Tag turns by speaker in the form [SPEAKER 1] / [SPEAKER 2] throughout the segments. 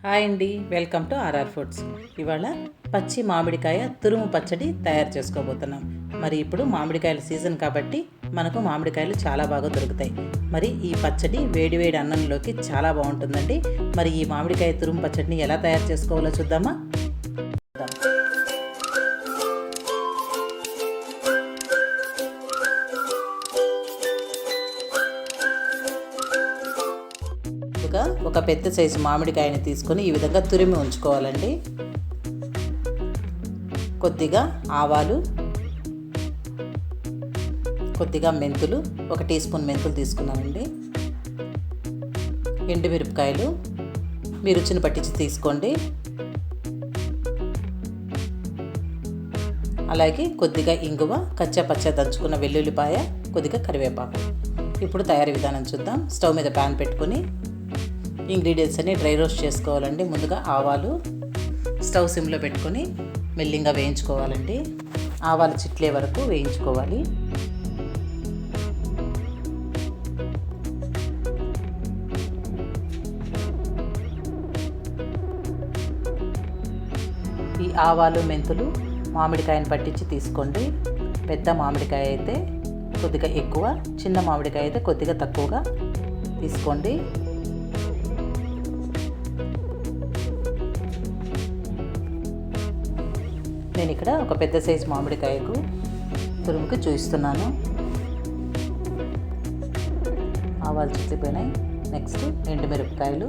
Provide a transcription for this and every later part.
[SPEAKER 1] Hi అండి, welcome to RR foods. ఇవాళ పచ్చి మామిడికాయ తురుము పచ్చడి తయారు చేసుకోబోతున్నాం. మరి ఇప్పుడు మామిడికాయల సీజన్ కాబట్టి మనకు మామిడికాయలు చాలా బాగా దొరుకుతాయి. మరి ఈ పచ్చడి వేడివేడి అన్నంలోకి చాలా బాగుంటుందండి. మరి ఈ మామిడికాయ తురుము పచ్చడిని ఎలా తయారు చేసుకోవాలో చూద్దామా? ఒక పెద్ద సైజు మామిడికాయని తీసుకొని ఈ విధంగా తురిమి ఉంచుకోవాలండి. కొద్దిగా ఆవాలు, కొద్దిగా మెంతులు, 1 టీ స్పూన్ మెంతులు తీసుకున్నానండి. ఎండుమిరపకాయలు మీ రుచిని పట్టించి తీసుకోండి. అలాగే కొద్దిగా ఇంగువ, కచ్చా దంచుకున్న వెల్లుల్లిపాయ, కొద్దిగా కరివేపాకు. ఇప్పుడు తయారీ విధానం చూద్దాం. స్టవ్ మీద ప్యాన్ పెట్టుకొని ఇంగ్రీడియంట్స్ అన్ని డ్రై రోస్ట్ చేసుకోవాలండి. ముందుగా ఆవాలు స్టవ్ సిమ్లో పెట్టుకొని మెల్లింగా వేయించుకోవాలండి. ఆవాలు చిట్లే వరకు వేయించుకోవాలి. ఈ ఆవాలు, మెంతులు మామిడికాయని పట్టించి తీసుకోండి. పెద్ద మామిడికాయ అయితే కొద్దిగా ఎక్కువ, చిన్న మామిడికాయ అయితే కొద్దిగా తక్కువగా తీసుకోండి. నేను ఇక్కడ ఒక పెద్ద సైజు మామిడికాయకు తురుముకి చూపిస్తున్నాను. ఆవాలు చిట్లిపోయినాయి. నెక్స్ట్ ఎండుమిరపకాయలు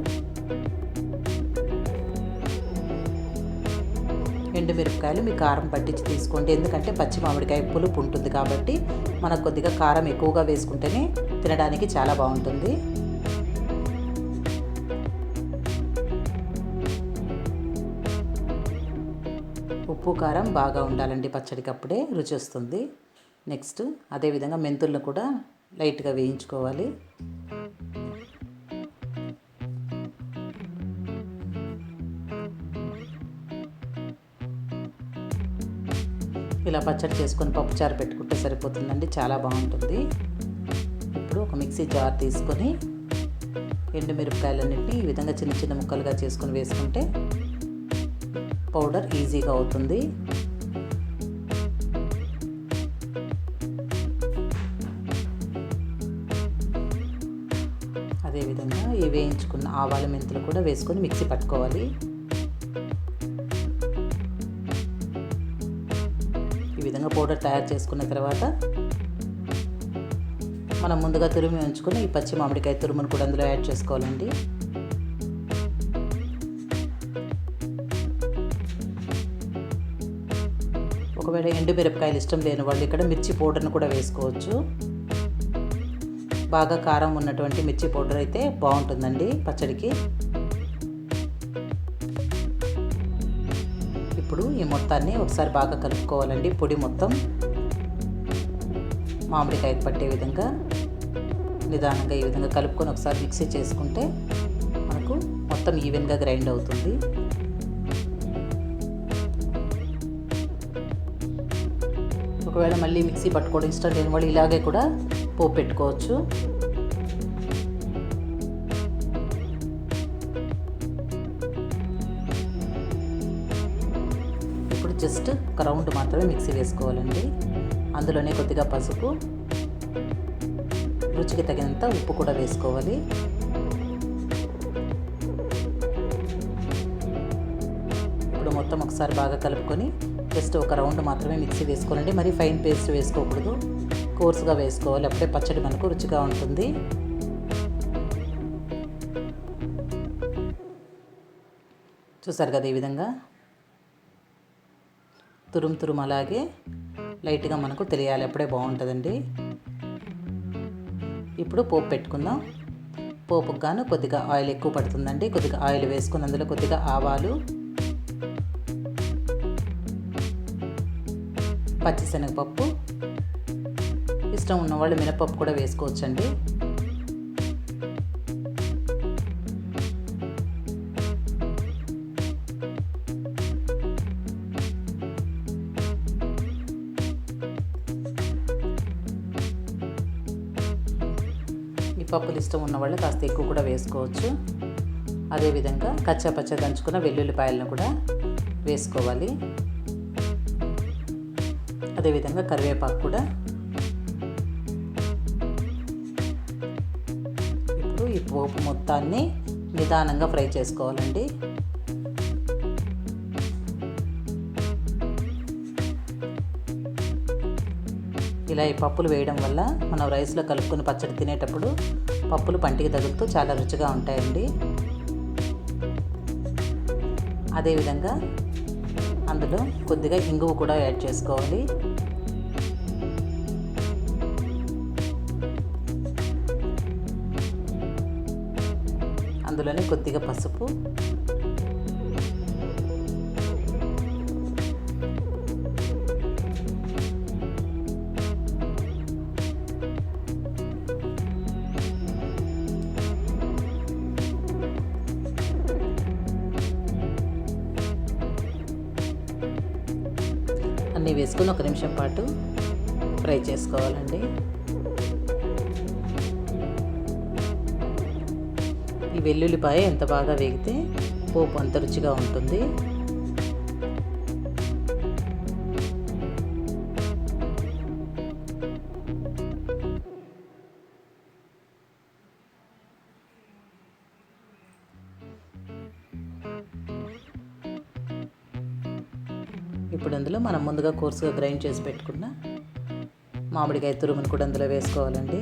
[SPEAKER 1] మీ కారం పట్టించి తీసుకోండి. ఎందుకంటే పచ్చి మామిడికాయ పులుపు ఉంటుంది కాబట్టి మనకు కొద్దిగా కారం ఎక్కువగా వేసుకుంటేనే తినడానికి చాలా బాగుంటుంది. ఉప్పు కారం బాగా ఉండాలండి, పచ్చడికి అప్పుడే రుచి వస్తుంది. నెక్స్ట్ అదేవిధంగా మెంతులను కూడా లైట్గా వేయించుకోవాలి. ఇలా పచ్చడి చేసుకొని పప్పుచారు పెట్టుకుంటే సరిపోతుందండి, చాలా బాగుంటుంది. ఇప్పుడు ఒక మిక్సీ జార్ తీసుకొని ఎండుమిరపకాయలన్నింటినీ ఈ విధంగా చిన్న చిన్న ముక్కలుగా చేసుకొని వేసుకుంటే పౌడర్ ఈజీగా అవుతుంది. అదేవిధంగా ఈ వేయించుకున్న ఆవాల మెంతులు కూడా వేసుకొని మిక్సీ పట్టుకోవాలి. ఈ విధంగా పౌడర్ తయారు చేసుకున్న తర్వాత మనం ముందుగా తురిమి ఉంచుకొని ఈ పచ్చి మామిడికాయ తురుమును కూడా అందులో యాడ్ చేసుకోవాలండి. ఒకవేళ ఎండుమిరపకాయలు ఇష్టం లేని వాళ్ళు ఇక్కడ మిర్చి పౌడర్ను కూడా వేసుకోవచ్చు. బాగా కారం ఉన్నటువంటి మిర్చి పౌడర్ అయితే బాగుంటుందండి పచ్చడికి. ఇప్పుడు ఈ మొత్తాన్ని ఒకసారి బాగా కలుపుకోవాలండి. పొడి మొత్తం మామిడికాయకు పట్టే విధంగా నిదానంగా ఈ విధంగా కలుపుకొని ఒకసారి మిక్సీ చేసుకుంటే మనకు మొత్తం ఈవెన్గా గ్రైండ్ అవుతుంది. ఒకవేళ మళ్ళీ మిక్సీ పట్టుకోవడం ఇష్టం లేని వాళ్ళు ఇలాగే కూడా పోపు పెట్టుకోవచ్చు. ఇప్పుడు జస్ట్ ఒక రౌండ్ మాత్రమే మిక్సీ వేసుకోవాలండి. అందులోనే కొద్దిగా పసుపు, రుచికి తగినంత ఉప్పు కూడా వేసుకోవాలి. ఇప్పుడు మొత్తం ఒకసారి బాగా కలుపుకొని జస్ట్ ఒక రౌండ్ మాత్రమే మిక్సీ వేసుకోవాలండి. మరి ఫైన్ పేస్ట్ వేసుకోకూడదు, కోర్సుగా వేసుకోవాలి. అప్పుడే పచ్చడి మనకు రుచిగా ఉంటుంది. చూసారు కదా, ఈ విధంగా తురుము అలాగే లైట్గా మనకు తెలియాలి, అప్పుడే బాగుంటుందండి. ఇప్పుడు పోపు పెట్టుకుందాం. పోపుకు గాను కొద్దిగా ఆయిల్ ఎక్కువ పడుతుందండి. కొద్దిగా ఆయిల్ వేసుకుని అందులో కొద్దిగా ఆవాలు, పచ్చిశనగపప్పు, ఇష్టం ఉన్నవాళ్ళు మినపప్పు కూడా వేసుకోవచ్చండి. ఈ పప్పులు ఇష్టం ఉన్నవాళ్ళు కాస్త ఎక్కువ కూడా వేసుకోవచ్చు. అదేవిధంగా కచ్చా పచ్చ దంచుకున్న వెల్లుల్లిపాయలను కూడా వేసుకోవాలి. అదేవిధంగా కరివేపాకు కూడా. ఇప్పుడు ఈ పోపు మొత్తాన్ని నిదానంగా ఫ్రై చేసుకోవాలండి. ఇలా ఈ పప్పులు వేయడం వల్ల మనం రైస్లో కలుపుకొని పచ్చడి తినేటప్పుడు పప్పులు పంటికి తగులుతూ చాలా రుచిగా ఉంటాయండి. అదేవిధంగా అందులో కొద్దిగా ఇంగువ కూడా యాడ్ చేసుకోవాలి. అందులోనే కొద్దిగా పసుపు, అన్నీ వేసుకొని 1 నిమిషం పాటు ఫ్రై చేసుకోవాలండి. ఈ వెల్లుల్లిపాయ ఎంత బాగా వేగితే పోపు అంత రుచిగా ఉంటుంది. ఇప్పుడు అందులో మనం ముందుగా కోర్సుగా గ్రైండ్ చేసి పెట్టుకున్న మామిడికాయ తురుమును కూడా అందులో వేసుకోవాలండి.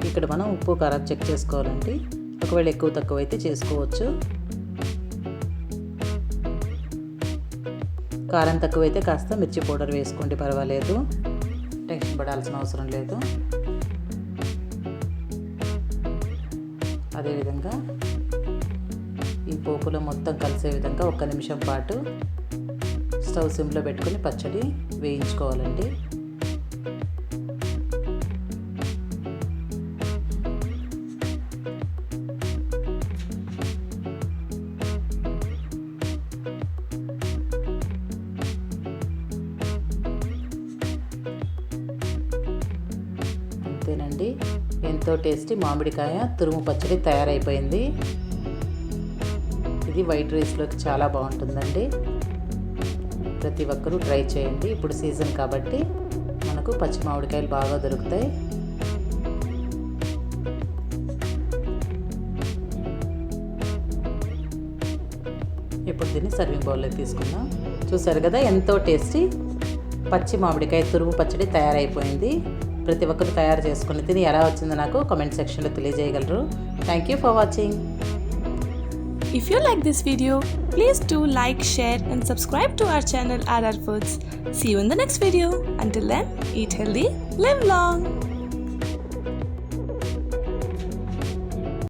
[SPEAKER 1] ఇక్కడ మనం ఉప్పు కారం చెక్ చేసుకోవాలండి. ఒకవేళ ఎక్కువ తక్కువ అయితే చేసుకోవచ్చు. కారం తక్కువైతే కాస్త మిర్చి పౌడర్ వేసుకోండి, పర్వాలేదు, టెన్షన్ పడాల్సిన అవసరం లేదు. అదేవిధంగా ఈ పోపులో మొత్తం కలిసే విధంగా 1 నిమిషం పాటు స్టవ్ సిమ్లో పెట్టుకొని పచ్చడి వేయించుకోవాలండి. అంతేనండి, ఎంతో టేస్టీ మామిడికాయ తురుము పచ్చడి తయారైపోయింది. ఇది వైట్ రైస్లోకి చాలా బాగుంటుందండి. ప్రతి ఒక్కరూ ట్రై చేయండి. ఇప్పుడు సీజన్ కాబట్టి మనకు పచ్చి మామిడికాయలు బాగా దొరుకుతాయి. ఇప్పుడు దీన్ని సర్వింగ్ బౌల్లో తీసుకుందాం. చూసారు కదా, ఎంతో టేస్టీ పచ్చి మామిడికాయ తురుము పచ్చడి తయారైపోయింది. ప్రతి ఒక్కరు తయారు చేసుకుని తిని ఎలా వచ్చిందో నాకు కామెంట్ సెక్షన్లో తెలియజేయగలరు. Thank you for watching.
[SPEAKER 2] If you like this video, please do like, share and subscribe to our channel RR Foods. See you in the next video. Until then, eat healthy, live long.